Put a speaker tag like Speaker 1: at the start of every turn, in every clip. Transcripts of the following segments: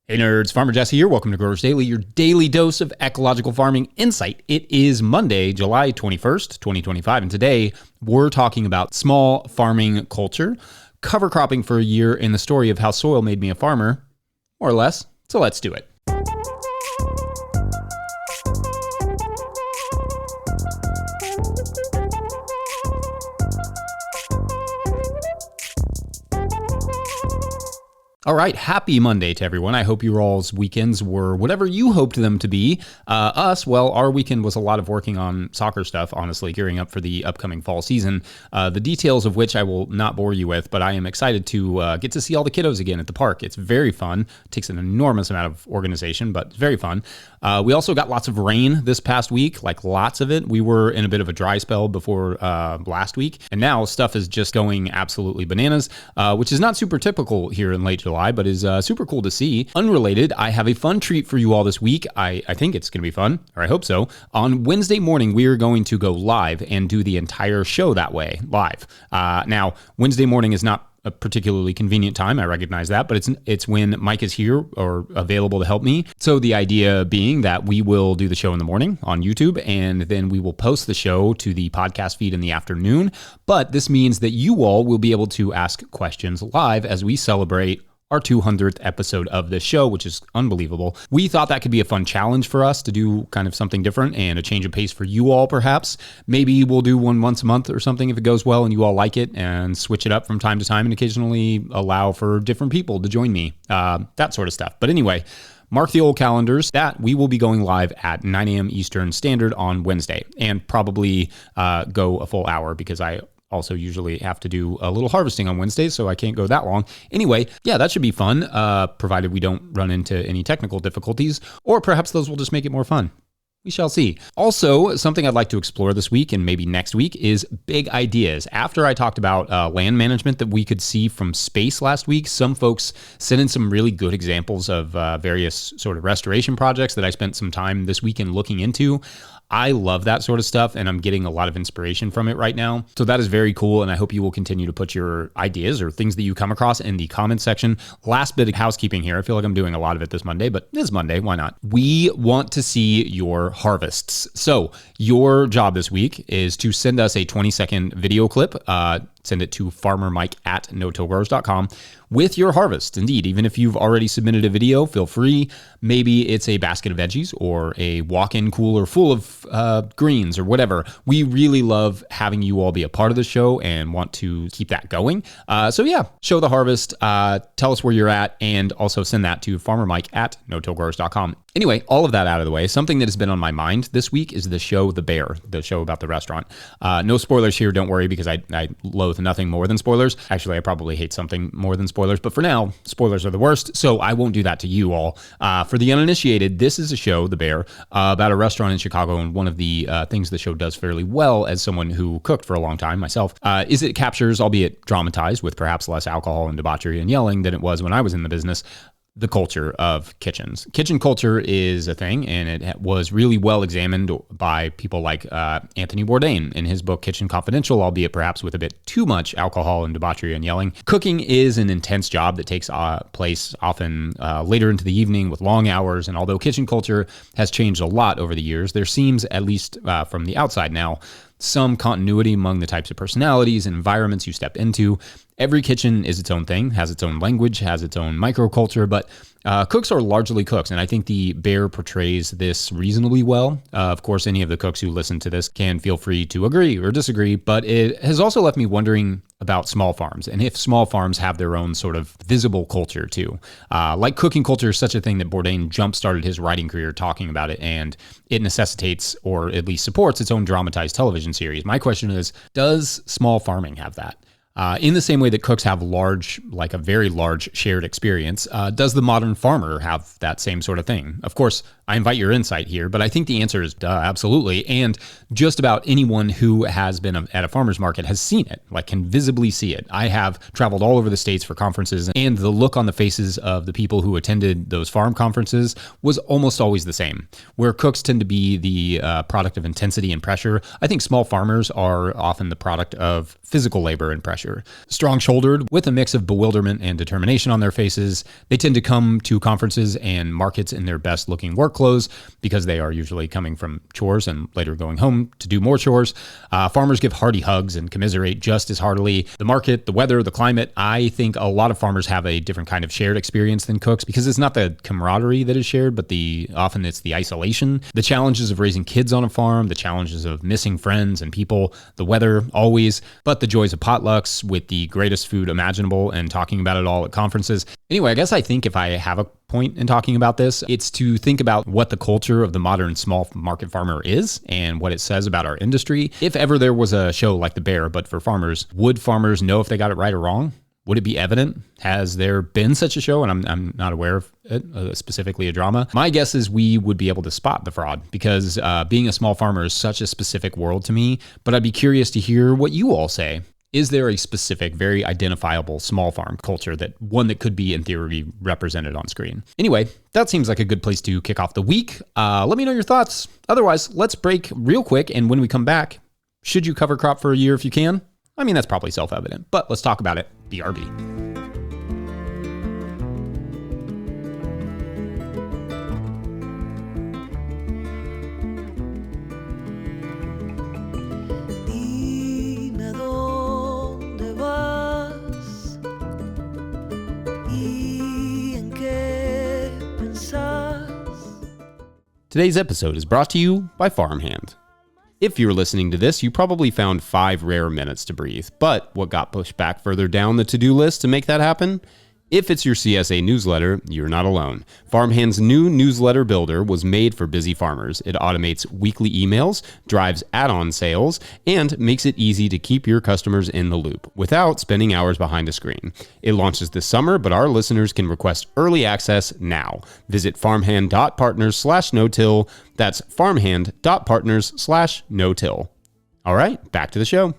Speaker 1: Hey nerds, Farmer Jesse here. Welcome to Growers Daily, your daily dose of ecological farming insight. It is Monday, July 21st, 2025, and today we're talking about small farming culture, cover cropping for a year, and the story of how soil made me a farmer, more or less. So let's do it. All right, happy Monday to everyone. I hope your all's weekends were whatever you hoped them to be. Our weekend was a lot of working on soccer stuff, honestly, gearing up for the upcoming fall season, the details of which I will not bore you with, but I am excited to get to see all the kiddos again at the park. It's very fun. It takes an enormous amount of organization, but it's very fun. We also got lots of rain this past week, like lots of it. We were in a bit of a dry spell before last week, and now stuff is just going absolutely bananas, which is not super typical here in late July, but is super cool to see. Unrelated, I have a fun treat for you all this week. I think it's going to be fun, or I hope so. On Wednesday morning, we are going to go live and do the entire show that way, live. Now, Wednesday morning is not a particularly convenient time. I recognize that, but it's when Mike is here or available to help me. So the idea being that we will do the show in the morning on YouTube, and then we will post the show to the podcast feed in the afternoon. But this means that you all will be able to ask questions live as we celebrate our 200th episode of this show, which is unbelievable. We thought that could be a fun challenge for us to do kind of something different and a change of pace for you all, perhaps. Maybe we'll do one once a month or something if it goes well and you all like it, and switch it up from time to time and occasionally allow for different people to join me, that sort of stuff. But anyway, mark the old calendars that we will be going live at 9 a.m. Eastern Standard on Wednesday, and probably go a full hour because I also usually have to do a little harvesting on Wednesdays, so I can't go that long. Anyway, yeah, that should be fun, provided we don't run into any technical difficulties, or perhaps those will just make it more fun. We shall see. Also, something I'd like to explore this week and maybe next week is big ideas. After I talked about land management that we could see from space last week, some folks sent in some really good examples of various sort of restoration projects that I spent some time this weekend looking into. I love that sort of stuff, and I'm getting a lot of inspiration from it right now. So that is very cool, and I hope you will continue to put your ideas or things that you come across in the comment section. Last bit of housekeeping here. I feel like I'm doing a lot of it this Monday, but it is Monday. Why not? We want to see your harvests. So your job this week is to send us a 20-second video clip. Send it to farmermike@notillgrowers.com with your harvest. Indeed, even if you've already submitted a video, feel free. Maybe it's a basket of veggies or a walk-in cooler full of greens or whatever. We really love having you all be a part of the show and want to keep that going. So yeah, show the harvest, tell us where you're at, and also send that to farmermike@notillgrowers.com. Anyway, all of that out of the way, something that has been on my mind this week is the show The Bear, the show about the restaurant. No spoilers here, don't worry, because I loathe nothing more than spoilers. Actually, I probably hate something more than spoilers, but for now, spoilers are the worst, so I won't do that to you all. For the uninitiated, this is a show, The Bear, about a restaurant in Chicago, and one of the things the show does fairly well as someone who cooked for a long time myself, is it captures, albeit dramatized with perhaps less alcohol and debauchery and yelling than it was when I was in the business, the culture of kitchens. Kitchen culture is a thing, and it was really well examined by people like Anthony Bourdain in his book Kitchen Confidential, albeit perhaps with a bit too much alcohol and debauchery and yelling. Cooking is an intense job that takes place often later into the evening with long hours, and although kitchen culture has changed a lot over the years, there seems, at least from the outside now, some continuity among the types of personalities and environments you step into. Every kitchen is its own thing, has its own language, has its own microculture, but cooks are largely cooks, and I think The Bear portrays this reasonably well. Of course, any of the cooks who listen to this can feel free to agree or disagree, but it has also left me wondering about small farms, and if small farms have their own sort of visible culture too. Like cooking culture is such a thing that Bourdain jump-started his writing career talking about it, and it necessitates, or at least supports, its own dramatized television series. My question is, does small farming have that? In the same way that cooks have a very large shared experience, does the modern farmer have that same sort of thing? Of course, I invite your insight here, but I think the answer is duh, absolutely. And just about anyone who has been at a farmer's market has seen it, like can visibly see it. I have traveled all over the States for conferences, and the look on the faces of the people who attended those farm conferences was almost always the same. Where cooks tend to be the product of intensity and pressure, I think small farmers are often the product of physical labor and pressure. culture. Strong-shouldered, with a mix of bewilderment and determination on their faces, they tend to come to conferences and markets in their best-looking work clothes because they are usually coming from chores and later going home to do more chores. Farmers give hearty hugs and commiserate just as heartily. The market, the weather, the climate, I think a lot of farmers have a different kind of shared experience than cooks because it's not the camaraderie that is shared, but often it's the isolation. The challenges of raising kids on a farm, the challenges of missing friends and people, the weather, always, but the joys of potlucks with the greatest food imaginable and talking about it all at conferences. Anyway, I think if I have a point in talking about this, it's to think about what the culture of the modern small market farmer is and what it says about our industry. If ever there was a show like The Bear, but for farmers, would farmers know if they got it right or wrong? Would it be evident? Has there been such a show? And I'm not aware of it, specifically a drama. My guess is we would be able to spot the fraud because being a small farmer is such a specific world to me, but I'd be curious to hear what you all say. Is there a specific, very identifiable small farm culture that could be in theory represented on screen? Anyway, that seems like a good place to kick off the week. Let me know your thoughts. Otherwise, let's break real quick. And when we come back, should you cover crop for a year if you can? I mean, that's probably self-evident, but let's talk about it. BRB.
Speaker 2: Dime dónde vas y en qué pensás.
Speaker 3: Today's episode is brought to you by Farmhand. If you're listening to this, you probably found 5 rare minutes to breathe. But what got pushed back further down the to-do list to make that happen? If it's your CSA newsletter, you're not alone. Farmhand's new newsletter builder was made for busy farmers. It automates weekly emails, drives add-on sales, and makes it easy to keep your customers in the loop without spending hours behind a screen. It launches this summer, but our listeners can request early access now. Visit farmhand.partners/no-till. That's farmhand.partners/no-till. All right, back to the show.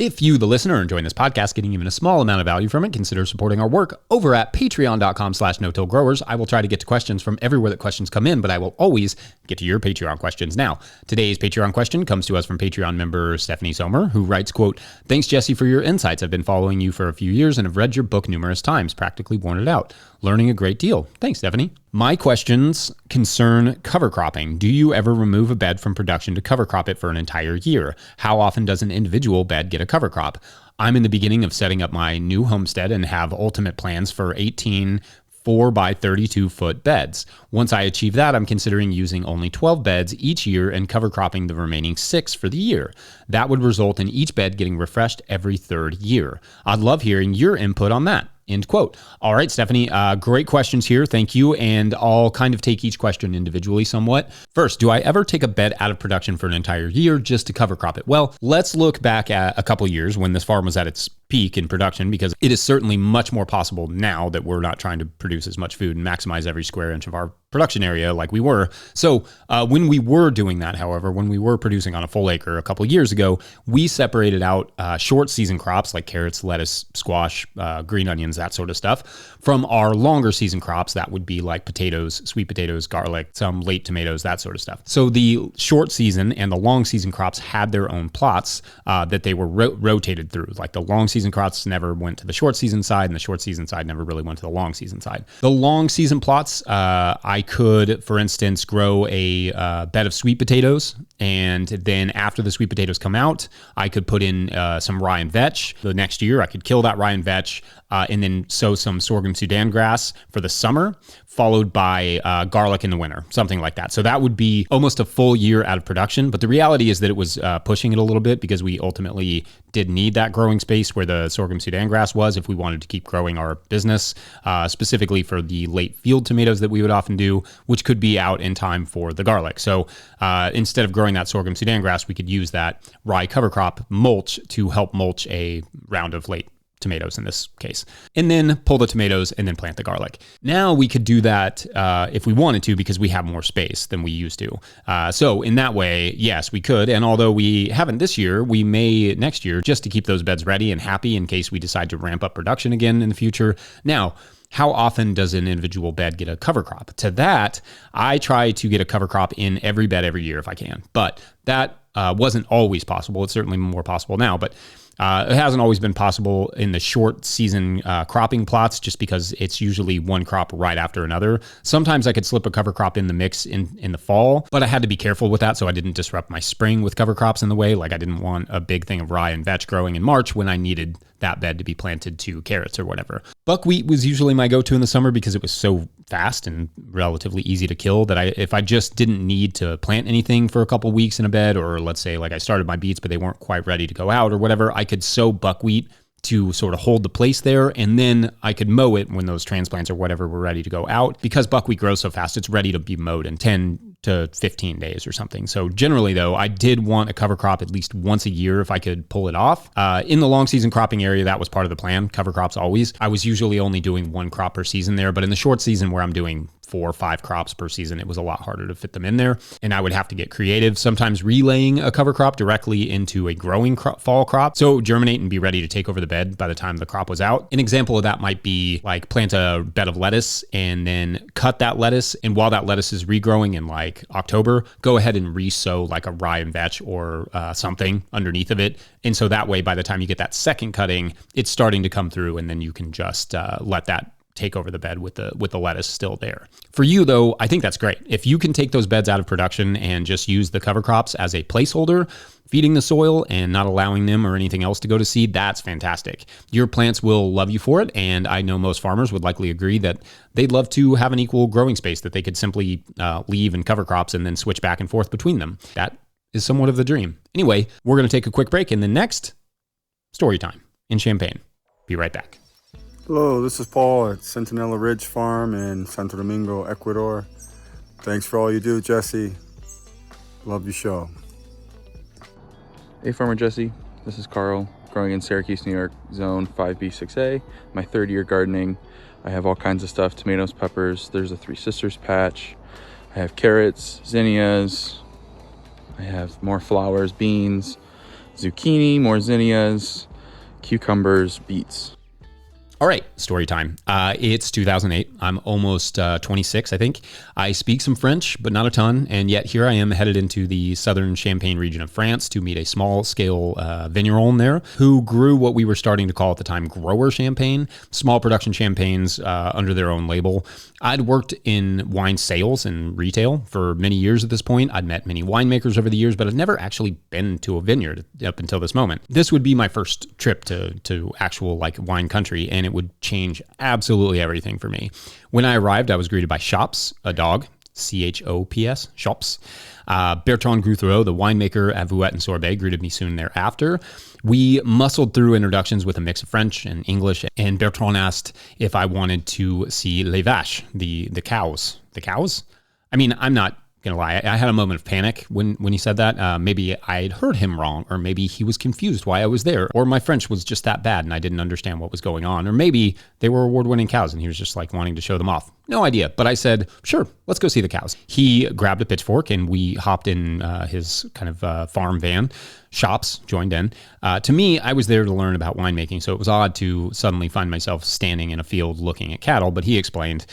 Speaker 1: If you, the listener, are enjoying this podcast, getting even a small amount of value from it, consider supporting our work over at patreon.com/no-till-growers. I will try to get to questions from everywhere that questions come in, but I will always get to your Patreon questions. Now, today's Patreon question comes to us from Patreon member Stephanie Sommer, who writes, quote, "Thanks, Jesse, for your insights. I've been following you for a few years and have read your book numerous times, practically worn it out. Learning a great deal." Thanks, Stephanie. My questions concern cover cropping. Do you ever remove a bed from production to cover crop it for an entire year? How often does an individual bed get a cover crop? I'm in the beginning of setting up my new homestead and have ultimate plans for 18 4x32 foot beds. Once I achieve that, I'm considering using only 12 beds each year and cover cropping the remaining 6 for the year. That would result in each bed getting refreshed every 3rd year. I'd love hearing your input on that. End quote. All right, Stephanie, great questions here. Thank you. And I'll kind of take each question individually somewhat. First, do I ever take a bed out of production for an entire year just to cover crop it? Well, let's look back at a couple years when this farm was at its peak in production, because it is certainly much more possible now that we're not trying to produce as much food and maximize every square inch of our production area like we were. So when we were doing that, however, when we were producing on a full acre a couple of years ago, we separated out short season crops like carrots, lettuce, squash, green onions, that sort of stuff, from our longer season crops. That would be like potatoes, sweet potatoes, garlic, some late tomatoes, that sort of stuff. So the short season and the long season crops had their own plots that they were rotated through. Like the long season crops never went to the short season side, and the short season side never really went to the long season side. The long season plots, I could, for instance, grow a bed of sweet potatoes, and then after the sweet potatoes come out, I could put in some rye and vetch. The next year, I could kill that rye and vetch, and then sow some sorghum Sudan grass for the summer, followed by garlic in the winter, something like that. So that would be almost a full year out of production. But the reality is that it was pushing it a little bit, because we ultimately did need that growing space where the sorghum Sudan grass was if we wanted to keep growing our business, specifically for the late field tomatoes that we would often do, which could be out in time for the garlic. So instead of growing that sorghum Sudan grass, we could use that rye cover crop mulch to help mulch a round of late tomatoes in this case, and then pull the tomatoes and then plant the garlic. Now we could do that if we wanted to, because we have more space than we used to. So in that way, yes, we could. And although we haven't this year, we may next year, just to keep those beds ready and happy in case we decide to ramp up production again in the future. Now, how often does an individual bed get a cover crop? To that, I try to get a cover crop in every bed every year if I can. But that wasn't always possible. It's certainly more possible now. But It hasn't always been possible in the short season cropping plots just because it's usually one crop right after another. Sometimes I could slip a cover crop in the mix in the fall, but I had to be careful with that so I didn't disrupt my spring with cover crops in the way. Like I didn't want a big thing of rye and vetch growing in March when I needed that bed to be planted to carrots or whatever. Buckwheat was usually my go-to in the summer because it was so fast and relatively easy to kill that if I just didn't need to plant anything for a couple weeks in a bed, or let's say like I started my beets but they weren't quite ready to go out or whatever, I could sow buckwheat to sort of hold the place there, and then I could mow it when those transplants or whatever were ready to go out. Because buckwheat grows so fast, it's ready to be mowed in 10 to 15 days or something. So generally though, I did want a cover crop at least once a year if I could pull it off. In the long season cropping area, that was part of the plan, cover crops always. I was usually only doing one crop per season there, but in the short season where I'm doing 4 or 5 crops per season, it was a lot harder to fit them in there. And I would have to get creative, sometimes relaying a cover crop directly into a growing fall crop. So germinate and be ready to take over the bed by the time the crop was out. An example of that might be like plant a bed of lettuce and then cut that lettuce. And while that lettuce is regrowing in like October, go ahead and re-sow like a rye and vetch or something underneath of it. And so that way, by the time you get that second cutting, it's starting to come through, and then you can just let that take over the bed with the lettuce still there. For you though, I think that's great. If you can take those beds out of production and just use the cover crops as a placeholder, feeding the soil and not allowing them or anything else to go to seed, that's fantastic. Your plants will love you for it, and I know most farmers would likely agree that they'd love to have an equal growing space that they could simply leave in cover crops and then switch back and forth between them. That is somewhat of the dream. Anyway, we're going to take a quick break, and then next, story time in Champaign. Be right back.
Speaker 4: Hello, this is Paul at Centinela Ridge Farm in Santo Domingo, Ecuador. Thanks for all you do, Jesse. Love your show.
Speaker 5: Hey Farmer Jesse, this is Caro, growing in Syracuse, New York, zone 5B6A, my third year gardening. I have all kinds of stuff, tomatoes, peppers, there's a Three Sisters patch. I have carrots, zinnias, I have more flowers, beans, zucchini, more zinnias, cucumbers, beets.
Speaker 1: All right, story time. It's 2008. I'm almost 26, I think. I speak some French, but not a ton. And yet here I am headed into the southern Champagne region of France to meet a small-scale vigneron there who grew what we were starting to call at the time grower champagne, small production champagnes under their own label. I'd worked in wine sales and retail for many years at this point. I'd met many winemakers over the years, but I've never actually been to a vineyard up until this moment. This would be my first trip to actual like wine country, and it would change absolutely everything for me. When I arrived, I was greeted by Chops, a dog, C-H-O-P-S, Chops. Bertrand Gouthereau, the winemaker at Vouette and Sorbet, greeted me soon thereafter. We muscled through introductions with a mix of French and English, and Bertrand asked if I wanted to see les vaches, the cows. The cows? I mean, I'm not gonna lie, I had a moment of panic when he said that. Maybe I'd heard him wrong, or maybe he was confused why I was there, or my French was just that bad and I didn't understand what was going on, or maybe they were award-winning cows and he was just like wanting to show them off. No idea, but I said, sure, let's go see the cows. He grabbed a pitchfork and we hopped in his kind of farm van. Shops joined in. To me, I was there to learn about winemaking, so it was odd to suddenly find myself standing in a field looking at cattle, but he explained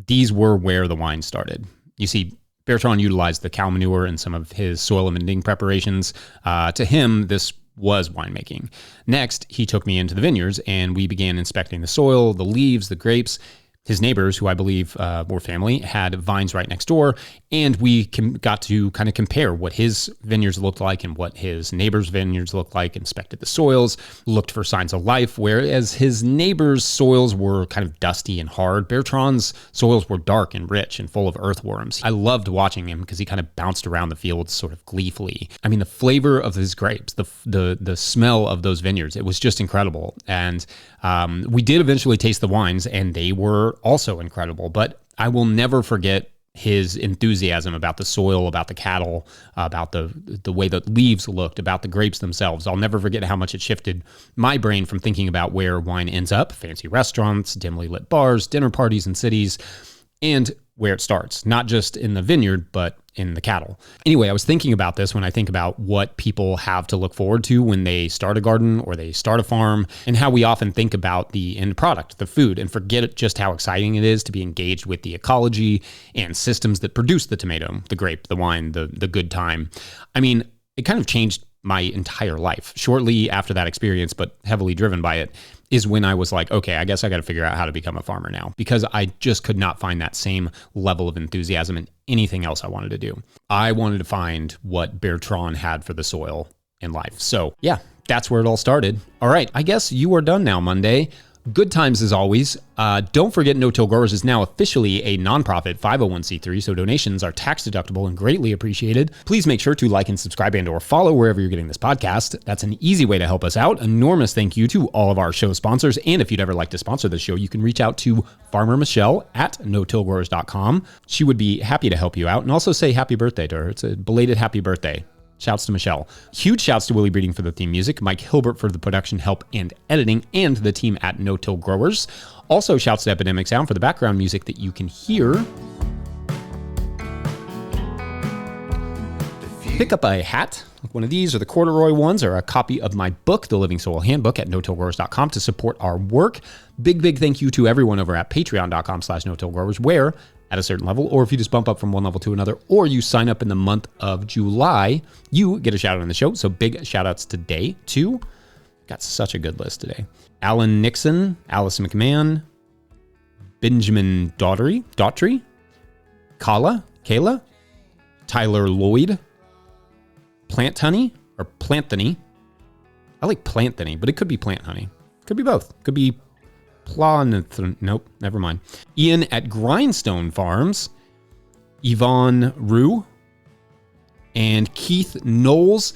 Speaker 1: these were where the wine started. You see, Bertrand utilized the cow manure in some of his soil amending preparations. To him, this was winemaking. Next, he took me into the vineyards and we began inspecting the soil, the leaves, the grapes. His neighbors, who I believe were family, had vines right next door, and we got to kind of compare what his vineyards looked like and what his neighbors' vineyards looked like, inspected the soils, looked for signs of life, whereas his neighbors' soils were kind of dusty and hard. Bertrand's soils were dark and rich and full of earthworms. I loved watching him because he kind of bounced around the fields sort of gleefully. I mean, the flavor of his grapes, the smell of those vineyards, it was just incredible. And we did eventually taste the wines, and they were also incredible, but I will never forget his enthusiasm about the soil, about the cattle, about the way the leaves looked, about the grapes themselves. I'll never forget how much it shifted my brain from thinking about where wine ends up, fancy restaurants, dimly lit bars, dinner parties in cities, and where it starts, not just in the vineyard, but in the cattle. Anyway, I was thinking about this when I think about what people have to look forward to when they start a garden or they start a farm, and how we often think about the end product, the food, and forget just how exciting it is to be engaged with the ecology and systems that produce the tomato, the grape, the wine, the good time. I mean, it kind of changed my entire life. Shortly after that experience, but heavily driven by it, is when I was like, okay, I guess I got to figure out how to become a farmer now, because I just could not find that same level of enthusiasm in anything else I wanted to do. I wanted to find what Bertrand had for the soil and life. So yeah, that's where it all started. All right, I guess you are done now, Monday. Good times as always. Don't forget No-Till Growers is now officially a nonprofit 501c3, so donations are tax deductible and greatly appreciated. Please make sure to like and subscribe and or follow wherever you're getting this podcast. That's an easy way to help us out. Enormous thank you to all of our show sponsors. And if you'd ever like to sponsor the show, you can reach out to Farmer Michelle at notillgrowers.com. She would be happy to help you out, and also say happy birthday to her. It's a belated happy birthday. Shouts to Michelle. Huge shouts to Willie Breeding for the theme music, Mike Hilbert for the production help and editing, and the team at No-Till Growers. Also shouts to Epidemic Sound for the background music that you can hear. Pick up a hat, like one of these, or the corduroy ones, or a copy of my book, The Living Soil Handbook, at notillgrowers.com to support our work. Big thank you to everyone over at patreon.com/notillgrowers, where at a certain level, or if you just bump up from one level to another, or you sign up in the month of July, you get a shout out on the show. So big shout outs today to, got such a good list today, Alan Nixon, Alice McMahon, Benjamin Daughtry, Kayla, Tyler Lloyd, Plant Honey, or Planthony. I like Planthony, but it could be Plant Honey. Could be both. Could be Nope, never mind. Ian at Grindstone Farms, Yvonne Rue, and Keith Knowles.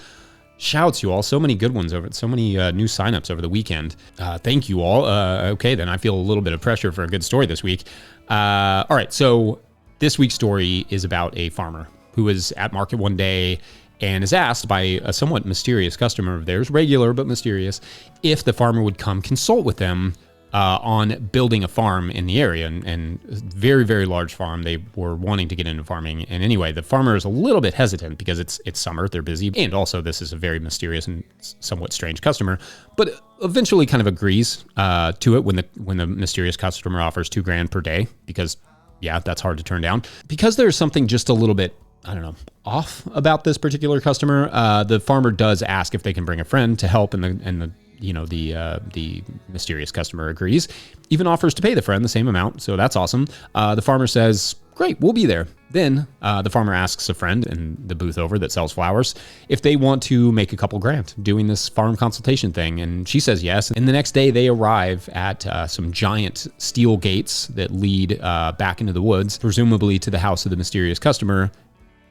Speaker 1: Shouts you all. So many good ones so many new signups over the weekend. Thank you all. Okay, then I feel a little bit of pressure for a good story this week. All right, so this week's story is about a farmer who was at market one day and is asked by a somewhat mysterious customer of theirs, regular but mysterious, if the farmer would come consult with them on building a farm in the area, and very, very large farm. They were wanting to get into farming. And anyway, the farmer is a little bit hesitant because it's summer, they're busy. And also this is a very mysterious and somewhat strange customer, but eventually kind of agrees to it when the mysterious customer offers $2,000 per day, because yeah, that's hard to turn down. Because there's something just a little bit, I don't know, off about this particular customer. The farmer does ask if they can bring a friend to help, and the mysterious customer agrees, even offers to pay the friend the same amount. So that's awesome. The farmer says, great, we'll be there. Then the farmer asks a friend in the booth over that sells flowers if they want to make a couple grand doing this farm consultation thing. And she says yes. And the next day they arrive at some giant steel gates that lead back into the woods, presumably to the house of the mysterious customer.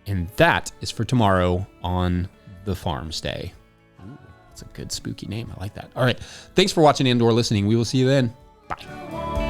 Speaker 1: And that is for tomorrow on the farm stay. It's a good spooky name. I like that. All right. Thanks for watching and/or listening. We will see you then. Bye.